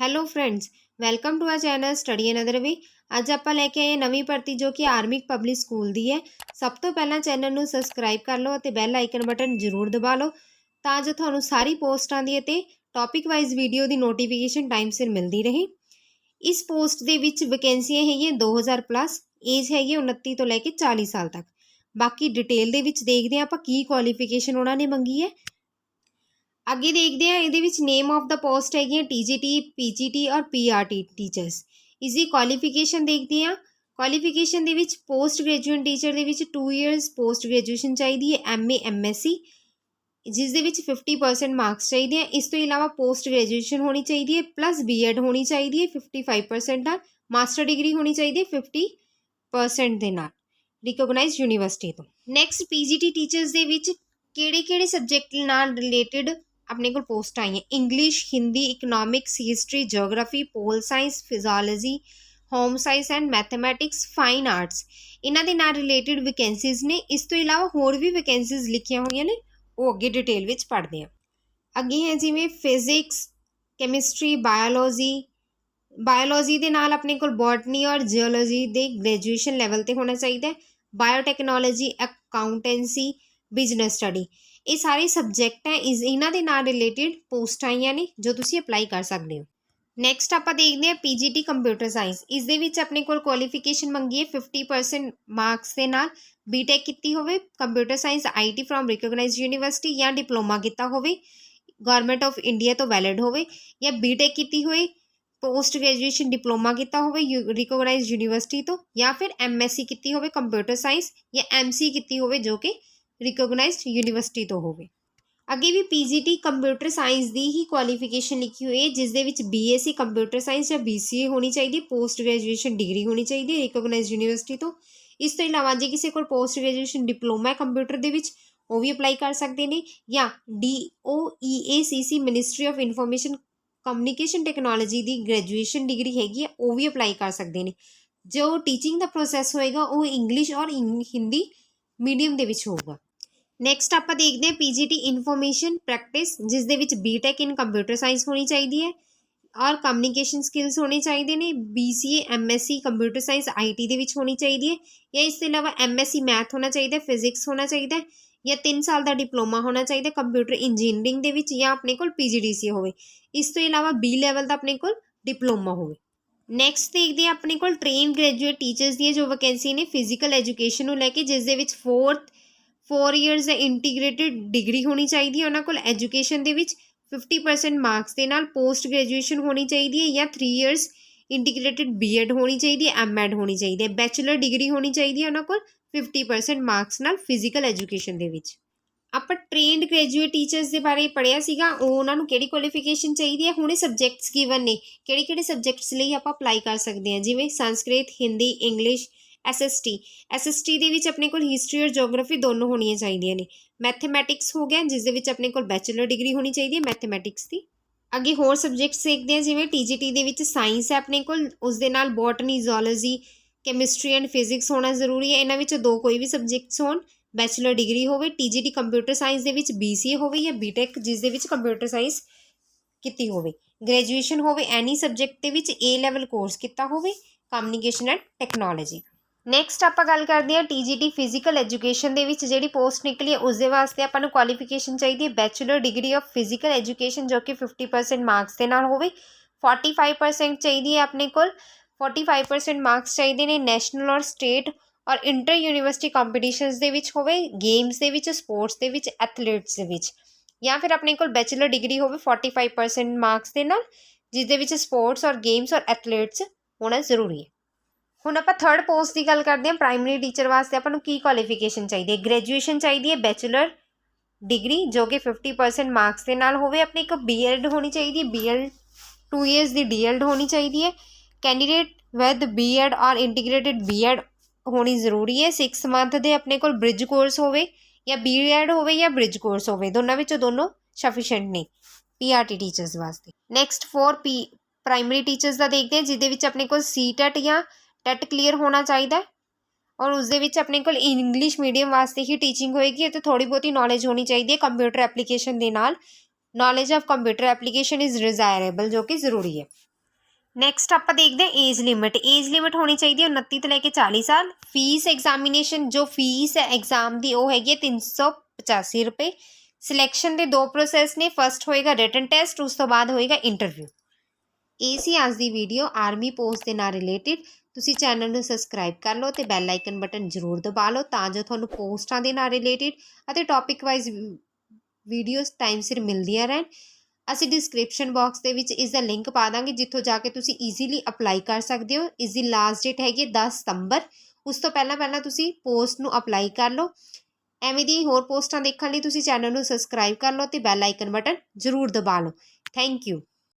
Hello friends, welcome to our channel study another way. ਅੱਜ ਆਪਾਂ ਲੈ ਕੇ ਆਏ ਨਵੀਂ ਭਰਤੀ ਜੋ ਕਿ ਆਰਮੀ ਪਬਲਿਕ ਸਕੂਲ ਦੀ ਹੈ। ਸਭ ਤੋਂ ਪਹਿਲਾਂ ਚੈਨਲ ਨੂੰ ਸਬਸਕ੍ਰਾਈਬ ਕਰ ਲਓ ਅਤੇ ਬੈਲ ਆਈਕਨ ਬਟਨ ਜ਼ਰੂਰ ਦਬਾ ਲਓ ਤਾਂ ਜੋ ਤੁਹਾਨੂੰ ਸਾਰੀ ਪੋਸਟਾਂ ਦੀ ਅਤੇ ਟੌਪਿਕ ਵਾਈਜ਼ ਵੀਡੀਓ ਦੀ ਨੋਟੀਫਿਕੇਸ਼ਨ ਟਾਈਮ ਸਿਰ ਮਿਲਦੀ ਰਹੇ। ਇਸ ਪੋਸਟ ਦੇ ਵਿੱਚ ਵੈਕੈਂਸੀਆਂ ਹੈਗੀਆਂ 2000 ਪਲੱਸ, ਏਜ ਹੈਗੀ 29 ਤੋਂ ਲੈ ਕੇ 40 ਸਾਲ ਤੱਕ। ਬਾਕੀ ਡਿਟੇਲ ਦੇ ਵਿੱਚ ਦੇਖਦੇ ਹਾਂ ਆਪਾਂ ਕੀ ਕੁਆਲੀਫਿਕੇਸ਼ਨ ਉਹਨਾਂ ਨੇ ਮੰਗੀ ਹੈ। ਅੱਗੇ ਦੇਖਦੇ ਹਾਂ ਇਹਦੇ ਵਿੱਚ ਨੇਮ ਆਫ ਦਾ ਪੋਸਟ ਹੈਗੀਆਂ TGT, PGT ਔਰ PRT ਟੀਚਰਸ। ਇਸ ਦੀ ਕੁਆਲੀਫਿਕੇਸ਼ਨ ਦੇਖਦੇ ਹਾਂ। ਕੁਆਲੀਫਿਕੇਸ਼ਨ ਦੇ ਵਿੱਚ ਪੋਸਟ ਗ੍ਰੈਜੂਏਟ ਟੀਚਰ ਦੇ ਵਿੱਚ 2 ਇਅਰਸ ਪੋਸਟ ਗ੍ਰੈਜੂਏਸ਼ਨ ਚਾਹੀਦੀ ਹੈ, MA MSc ਜਿਸ ਦੇ ਵਿੱਚ 50% ਮਾਰਕਸ ਚਾਹੀਦੇ ਆ। ਇਸ ਤੋਂ ਇਲਾਵਾ ਪੋਸਟ ਗ੍ਰੈਜੂਏਸ਼ਨ ਹੋਣੀ ਚਾਹੀਦੀ ਹੈ ਪਲੱਸ B.Ed ਹੋਣੀ ਚਾਹੀਦੀ ਹੈ 55% ਨਾਲ, ਮਾਸਟਰ ਡਿਗਰੀ ਹੋਣੀ ਚਾਹੀਦੀ ਹੈ 50% ਦੇ ਨਾਲ ਰਿਕੋਗਨਾਈਜ਼ਡ ਯੂਨੀਵਰਸਿਟੀ ਤੋਂ। ਨੈਕਸਟ PGT ਟੀਚਰਸ ਦੇ ਵਿੱਚ ਕਿਹੜੇ ਸਬਜੈਕਟ ਨਾਲ ਰਿਲੇਟਡ ਆਪਣੇ ਕੋਲ ਪੋਸਟ ਆਈਆਂ? English, Hindi, economics, history, geography, pol science, physiology, home science and mathematics, fine arts. ਇਹਨਾਂ ਦੇ ਨਾਲ ਰਿਲੇਟਡ ਵੈਕੈਂਸੀਜ਼ ਨੇ। ਇਸ ਤੋਂ ਇਲਾਵਾ ਹੋਰ ਵੀ ਵੈਕੈਂਸੀਜ਼ ਲਿਖੀਆਂ ਹੋਈਆਂ ਨੇ, ਉਹ ਅੱਗੇ ਡਿਟੇਲ ਵਿੱਚ ਪੜ੍ਹਦੇ ਹਾਂ। ਅੱਗੇ ਹੈ ਜਿਵੇਂ ਫਿਜ਼ਿਕਸ, ਕੈਮਿਸਟਰੀ, ਬਾਇਓਲੋਜੀ ਦੇ ਨਾਲ ਆਪਣੇ ਕੋਲ ਬੋਟਨੀ ਔਰ ਜਿਓਲੋਜੀ ਦੇ ਗ੍ਰੈਜੂਏਸ਼ਨ ਲੈਵਲ 'ਤੇ ਹੋਣਾ ਚਾਹੀਦਾ ਹੈ। ਬਾਇਓਟੈਕਨੋਲੋਜੀ, ਅਕਾਊਂਟੈਂਸੀ, ਬਿਜ਼ਨਸ ਸਟੱਡੀ, ਇਹ ਸਾਰੇ ਸਬਜੈਕਟ ਹੈ। ਇਹਨਾਂ ਦੇ ਨਾਲ ਰਿਲੇਟਡ ਪੋਸਟ ਆਈਆਂ ਨੇ ਜੋ ਤੁਸੀਂ ਅਪਲਾਈ ਕਰ ਸਕਦੇ ਹੋ। ਨੈਕਸਟ ਆਪਾਂ ਦੇਖਦੇ ਹਾਂ PGT ਕੰਪਿਊਟਰ ਸਾਇੰਸ। ਇਸ ਦੇ ਵਿੱਚ ਆਪਣੇ ਕੋਲ ਕੁਆਲੀਫਿਕੇਸ਼ਨ ਮੰਗੀ ਹੈ 50% ਮਾਰਕਸ ਦੇ ਨਾਲ BTech ਕੀਤੀ ਹੋਵੇ, computer science IT from recognised university ਜਾਂ ਡਿਪਲੋਮਾ ਕੀਤਾ ਹੋਵੇ, ਗਵਰਨਮੈਂਟ ਆਫ ਇੰਡੀਆ ਤੋਂ ਵੈਲਿਡ ਹੋਵੇ, ਜਾਂ BTech ਕੀਤੀ ਹੋਏ, ਪੋਸਟ ਗ੍ਰੈਜੂਏਸ਼ਨ ਡਿਪਲੋਮਾ ਕੀਤਾ ਹੋਵੇ ਰਿਕੋਗਨਾਈਜ਼ਡ ਯੂਨੀਵਰਸਿਟੀ ਤੋਂ, ਜਾਂ ਫਿਰ MSc ਕੀਤੀ ਹੋਵੇ ਕੰਪਿਊਟਰ ਸਾਇੰਸ, ਜਾਂ MC ਕੀਤੀ ਹੋਵੇ ਜੋ ਕਿ ਰਿਕੋਗਨਾਈਜ਼ਡ ਯੂਨੀਵਰਸਿਟੀ ਤੋਂ ਹੋਵੇ। ਅੱਗੇ ਵੀ PGT ਕੰਪਿਊਟਰ ਸਾਇੰਸ ਦੀ ਹੀ ਕੁਆਲੀਫਿਕੇਸ਼ਨ ਲਿਖੀ ਹੋਈ ਹੈ ਜਿਸ ਦੇ ਵਿੱਚ BSc ਕੰਪਿਊਟਰ ਸਾਇੰਸ ਜਾਂ BCA ਹੋਣੀ ਚਾਹੀਦੀ, ਪੋਸਟ ਗ੍ਰੈਜੂਏਸ਼ਨ ਡਿਗਰੀ ਹੋਣੀ ਚਾਹੀਦੀ ਹੈ ਰਿਕੋਗਨਾਈਜ਼ਡ ਯੂਨੀਵਰਸਿਟੀ ਤੋਂ। ਇਸ ਤੋਂ ਇਲਾਵਾ ਜੇ ਕਿਸੇ ਕੋਲ ਪੋਸਟ ਗ੍ਰੈਜੂਏਸ਼ਨ ਡਿਪਲੋਮਾ ਹੈ ਕੰਪਿਊਟਰ ਦੇ ਵਿੱਚ, ਉਹ ਵੀ ਅਪਲਾਈ ਕਰ ਸਕਦੇ ਨੇ, ਜਾਂ DOEACC ministry of information communication technology the graduation degree ਹੈਗੀ ਹੈ, ਉਹ ਵੀ ਅਪਲਾਈ ਕਰ ਸਕਦੇ ਨੇ। ਜੋ ਟੀਚਿੰਗ ਦਾ ਪ੍ਰੋਸੈਸ ਹੋਏਗਾ ਉਹ ਇੰਗਲਿਸ਼ ਔਰ ਹਿੰਦੀ ਮੀਡੀਅਮ ਦੇ ਵਿੱਚ ਹੋਊਗਾ। ਨੈਕਸਟ ਆਪਾਂ ਦੇਖਦੇ ਹਾਂ PGT ਇਨਫੋਰਮੇਸ਼ਨ ਪ੍ਰੈਕਟਿਸ, ਜਿਸ ਦੇ ਵਿੱਚ BTech ਇਨ ਕੰਪਿਊਟਰ ਸਾਇੰਸ ਹੋਣੀ ਚਾਹੀਦੀ ਹੈ ਔਰ ਕਮਿਊਨੀਕੇਸ਼ਨ ਸਕਿੱਲਸ ਹੋਣੇ ਚਾਹੀਦੇ ਨੇ। BCA MSc computer science IT ਦੇ ਵਿੱਚ ਹੋਣੀ ਚਾਹੀਦੀ ਹੈ, ਜਾਂ ਇਸ ਤੋਂ ਇਲਾਵਾ MSc ਮੈਥ ਹੋਣਾ ਚਾਹੀਦਾ, ਫਿਜ਼ਿਕਸ ਹੋਣਾ ਚਾਹੀਦਾ, ਜਾਂ 3 ਸਾਲ ਦਾ ਡਿਪਲੋਮਾ ਹੋਣਾ ਚਾਹੀਦਾ ਕੰਪਿਊਟਰ ਇੰਜੀਨੀਅਰਿੰਗ ਦੇ ਵਿੱਚ, ਜਾਂ ਆਪਣੇ ਕੋਲ PGDCA ਹੋਵੇ। ਇਸ ਤੋਂ ਇਲਾਵਾ B ਲੈਵਲ ਦਾ ਆਪਣੇ ਕੋਲ ਡਿਪਲੋਮਾ ਹੋਵੇ। ਨੈਕਸਟ ਦੇਖਦੇ ਹਾਂ ਆਪਣੇ ਕੋਲ ਟ੍ਰੇਨ ਗ੍ਰੈਜੂਏਟ ਟੀਚਰਸ ਦੀਆਂ ਜੋ ਵੈਕੈਂਸੀ ਨੇ ਫਿਜ਼ੀਕਲ ਐਜੂਕੇਸ਼ਨ ਨੂੰ ਲੈ ਕੇ, ਜਿਸ ਦੇ ਵਿੱਚ 4 ਇਅਰਸ ਦਾ ਇੰਟੀਗ੍ਰੇਟਿਡ ਡਿਗਰੀ ਹੋਣੀ ਚਾਹੀਦੀ ਹੈ ਉਹਨਾਂ ਕੋਲ ਐਜੂਕੇਸ਼ਨ ਦੇ ਵਿੱਚ 50% ਮਾਰਕਸ ਦੇ ਨਾਲ, ਪੋਸਟ ਗ੍ਰੈਜੂਏਸ਼ਨ ਹੋਣੀ ਚਾਹੀਦੀ ਹੈ ਜਾਂ 3 ਇਅਰਸ ਇੰਟੀਗ੍ਰੇਟਿਡ B.Ed ਹੋਣੀ ਚਾਹੀਦੀ ਹੈ, M.Ed ਹੋਣੀ ਚਾਹੀਦੀ ਹੈ, ਬੈਚਲਰ ਡਿਗਰੀ ਹੋਣੀ ਚਾਹੀਦੀ ਹੈ ਉਹਨਾਂ ਕੋਲ 50% ਮਾਰਕਸ ਨਾਲ ਫਿਜ਼ੀਕਲ ਐਜੂਕੇਸ਼ਨ ਦੇ ਵਿੱਚ। ਆਪਾਂ ਟ੍ਰੇਨਡ ਗ੍ਰੈਜੂਏਟ ਟੀਚਰਸ ਦੇ ਬਾਰੇ ਪੜ੍ਹਿਆ ਸੀਗਾ, ਉਹਨਾਂ ਨੂੰ ਕਿਹੜੀ ਕੁਆਲੀਫਿਕੇਸ਼ਨ ਚਾਹੀਦੀ ਹੈ। ਹੁਣੇ ਸਬਜੈਕਟਸ ਗਿਵਨ ਨੇ, ਕਿਹੜੇ ਸਬਜੈਕਟਸ ਲਈ ਆਪਾਂ ਅਪਲਾਈ ਕਰ ਸਕਦੇ ਹਾਂ, ਜਿਵੇਂ ਸੰਸਕ੍ਰਿਤ, ਹਿੰਦੀ, ਇੰਗਲਿਸ਼, SST ਦੇ ਵਿੱਚ ਆਪਣੇ ਕੋਲ ਹਿਸਟਰੀ ਔਰ ਜਿਓਗ੍ਰਾਫੀ ਦੋਨੋਂ ਹੋਣੀਆਂ ਚਾਹੀਦੀਆਂ ਨੇ। ਮੈਥਮੈਟਿਕਸ ਹੋ ਗਿਆ ਜਿਸ ਦੇ ਵਿੱਚ ਆਪਣੇ ਕੋਲ ਬੈਚਲਰ ਡਿਗਰੀ ਹੋਣੀ ਚਾਹੀਦੀ ਹੈ ਮੈਥਮੈਟਿਕਸ ਦੀ। ਅੱਗੇ ਹੋਰ ਸਬਜੈਕਟਸ ਦੇਖਦੇ ਹਾਂ, ਜਿਵੇਂ TGT ਦੇ ਵਿੱਚ ਸਾਇੰਸ ਹੈ ਆਪਣੇ ਕੋਲ, ਉਸ ਦੇ ਨਾਲ botany, zoology, chemistry and physics ਹੋਣਾ ਜ਼ਰੂਰੀ ਹੈ। ਇਹਨਾਂ ਵਿੱਚ ਦੋ ਕੋਈ ਵੀ ਸਬਜੈਕਟਸ ਹੋਣ, ਬੈਚਲਰ ਡਿਗਰੀ ਹੋਵੇ। TGT ਕੰਪਿਊਟਰ ਸਾਇੰਸ ਦੇ ਵਿੱਚ BCA ਹੋਵੇ ਜਾਂ BTech ਜਿਸ ਦੇ ਵਿੱਚ ਕੰਪਿਊਟਰ ਸਾਇੰਸ ਕੀਤੀ ਹੋਵੇ। ਗ੍ਰੈਜੂਏਸ਼ਨ ਹੋਵੇ ਐਨੀ ਸਬਜੈਕਟ ਦੇ ਵਿੱਚ, A ਲੈਵਲ ਕੋਰਸ ਕੀਤਾ ਹੋਵੇ ਕਮਿਊਨੀਕੇਸ਼ਨ ਐਂਡ ਟੈਕਨੋਲੋਜੀ। ਨੈਕਸਟ ਆਪਾਂ ਗੱਲ ਕਰਦੇ ਹਾਂ TGT ਫਿਜ਼ੀਕਲ ਐਜੂਕੇਸ਼ਨ ਦੇ ਵਿੱਚ ਜਿਹੜੀ ਪੋਸਟ ਨਿਕਲੀ ਹੈ ਉਸ ਦੇ ਵਾਸਤੇ ਆਪਾਂ ਨੂੰ ਕੁਆਲੀਫਿਕੇਸ਼ਨ ਚਾਹੀਦੀ ਹੈ bachelor degree of physical education ਜੋ ਕਿ 50% ਮਾਰਕਸ ਦੇ ਨਾਲ ਹੋਵੇ। 45% ਚਾਹੀਦੀ ਹੈ ਆਪਣੇ ਕੋਲ, 45% ਮਾਰਕਸ ਚਾਹੀਦੇ ਨੇ ਨੈਸ਼ਨਲ ਔਰ ਸਟੇਟ ਔਰ ਇੰਟਰ ਯੂਨੀਵਰਸਿਟੀ ਕੰਪੀਟੀਸ਼ਨਸ ਦੇ ਵਿੱਚ ਹੋਵੇ, ਗੇਮਸ ਦੇ ਵਿੱਚ, ਸਪੋਰਟਸ ਦੇ ਵਿੱਚ, ਐਥਲੀਟਸ ਦੇ ਵਿੱਚ, ਜਾਂ ਫਿਰ ਆਪਣੇ ਕੋਲ ਬੈਚਲਰ ਡਿਗਰੀ ਹੋਵੇ 45% ਮਾਰਕਸ ਦੇ ਨਾਲ ਜਿਸ ਦੇ ਵਿੱਚ ਸਪੋਰਟਸ ਔਰ ਗੇਮਸ ਔਰ ਐਥਲੀਟਸ ਹੋਣਾ ਜ਼ਰੂਰੀ ਹੈ। ਹੁਣ ਆਪਾਂ ਥਰਡ ਪੋਸਟ ਦੀ ਗੱਲ ਕਰਦੇ ਹਾਂ। ਪ੍ਰਾਇਮਰੀ ਟੀਚਰ ਵਾਸਤੇ ਆਪਾਂ ਨੂੰ ਕੀ ਕੁਆਲੀਫਿਕੇਸ਼ਨ ਚਾਹੀਦੀ ਹੈ? ਗ੍ਰੈਜੂਏਸ਼ਨ ਚਾਹੀਦੀ ਹੈ ਬੈਚਲਰ ਡਿਗਰੀ ਜੋ ਕਿ 50% ਮਾਰਕਸ ਦੇ ਨਾਲ ਹੋਵੇ। ਆਪਣੀ ਇੱਕ B.Ed ਹੋਣੀ ਚਾਹੀਦੀ ਹੈ, B.Ed 2 ਇਅਰਸ ਦੀ D.Ed ਹੋਣੀ ਚਾਹੀਦੀ ਹੈ। ਕੈਂਡੀਡੇਟ ਵਿਦ B.Ed ਔਰ ਇੰਟੀਗ੍ਰੇਟਿਡ B.Ed ਹੋਣੀ ਜ਼ਰੂਰੀ ਹੈ। 6 ਮੰਥ ਦੇ ਆਪਣੇ ਕੋਲ ਬ੍ਰਿਜ ਕੋਰਸ ਹੋਵੇ, ਜਾਂ B.Ed ਹੋਵੇ ਜਾਂ ਬ੍ਰਿਜ ਕੋਰਸ ਹੋਵੇ, ਦੋਨਾਂ ਵਿੱਚੋਂ ਦੋਨੋਂ ਸਫੀਸ਼ੀਐਂਟ ਨੇ PRT ਟੀਚਰਸ ਵਾਸਤੇ। ਨੈਕਸਟ 4 ਪ੍ਰਾਇਮਰੀ ਟੀਚਰਸ ਦਾ ਦੇਖਦੇ ਹਾਂ ਜਿਹਦੇ ਵਿੱਚ ਆਪਣੇ ਕੋਲ CTET ਜਾਂ ਟੈਟ ਕਲੀਅਰ ਹੋਣਾ ਚਾਹੀਦਾ ਔਰ ਉਸ ਦੇ ਵਿੱਚ ਆਪਣੇ ਕੋਲ ਇੰਗਲਿਸ਼ ਮੀਡੀਅਮ ਵਾਸਤੇ ਹੀ ਟੀਚਿੰਗ ਹੋਏਗੀ ਅਤੇ ਥੋੜ੍ਹੀ ਬਹੁਤੀ ਨੌਲੇਜ ਹੋਣੀ ਚਾਹੀਦੀ ਹੈ ਕੰਪਿਊਟਰ ਐਪਲੀਕੇਸ਼ਨ ਦੇ ਨਾਲ। Knowledge of computer application is desirable ਜੋ ਕਿ ਜ਼ਰੂਰੀ ਹੈ। ਨੈਕਸਟ ਆਪਾਂ ਦੇਖਦੇ ਹਾਂ ਏਜ ਲਿਮਿਟ ਹੋਣੀ ਚਾਹੀਦੀ ਹੈ 29 ਤੋਂ ਲੈ ਕੇ 40 ਸਾਲ। ਫੀਸ ਐਗਜ਼ਾਮੀਨੇਸ਼ਨ ਜੋ ਫੀਸ ਹੈ ਐਗਜ਼ਾਮ ਦੀ ਉਹ ਹੈਗੀ ਹੈ 385 ਰੁਪਏ। ਸਿਲੈਕਸ਼ਨ ਦੇ ਦੋ ਪ੍ਰੋਸੈਸ ਨੇ, ਫਸਟ ਹੋਏਗਾ ਰਿਟਨ ਟੈਸਟ, ਉਸ ਤੋਂ ਬਾਅਦ ਹੋਏਗਾ ਇੰਟਰਵਿਊ। ਇਹ ਸੀ ਅੱਜ ਦੀ ਵੀਡੀਓ ਆਰਮੀ ਪੋਸਟ ਦੇ ਨਾਲ ਰਿਲੇਟਿਡ। ਤੁਸੀਂ ਚੈਨਲ ਨੂੰ ਸਬਸਕ੍ਰਾਈਬ ਕਰ ਲਓ ਅਤੇ ਬੈਲ ਆਈਕਨ ਬਟਨ ਜ਼ਰੂਰ ਦਬਾ ਲਓ ਤਾਂ ਜੋ ਤੁਹਾਨੂੰ ਪੋਸਟਾਂ ਦੇ ਨਾਲ ਰਿਲੇਟਿਡ ਅਤੇ ਟੌਪਿਕ ਵਾਈਜ਼ ਵੀਡੀਓਜ਼ ਟਾਈਮ ਸਿਰ ਮਿਲਦੀਆਂ ਰਹਿਣ। ਅਸੀਂ ਡਿਸਕ੍ਰਿਪਸ਼ਨ ਬਾਕਸ ਦੇ ਵਿੱਚ ਇਸ ਦਾ ਲਿੰਕ ਪਾ ਦਾਂਗੇ ਜਿੱਥੋਂ ਜਾ ਕੇ ਤੁਸੀਂ ਈਜ਼ੀਲੀ ਅਪਲਾਈ ਕਰ ਸਕਦੇ ਹੋ। ਇਸ ਦੀ ਲਾਸਟ ਡੇਟ ਹੈਗੀ 10 ਸਤੰਬਰ। ਉਸ ਤੋਂ ਪਹਿਲਾਂ ਤੁਸੀਂ ਪੋਸਟ ਨੂੰ ਅਪਲਾਈ ਕਰ ਲਓ। ਐਵੇਂ ਦੀ ਹੋਰ ਪੋਸਟਾਂ ਦੇਖਣ ਲਈ ਤੁਸੀਂ ਚੈਨਲ ਨੂੰ ਸਬਸਕ੍ਰਾਈਬ ਕਰ ਲਓ ਅਤੇ ਬੈਲ ਆਈਕਨ ਬਟਨ ਜ਼ਰੂਰ ਦਬਾ ਲਓ। Thank you.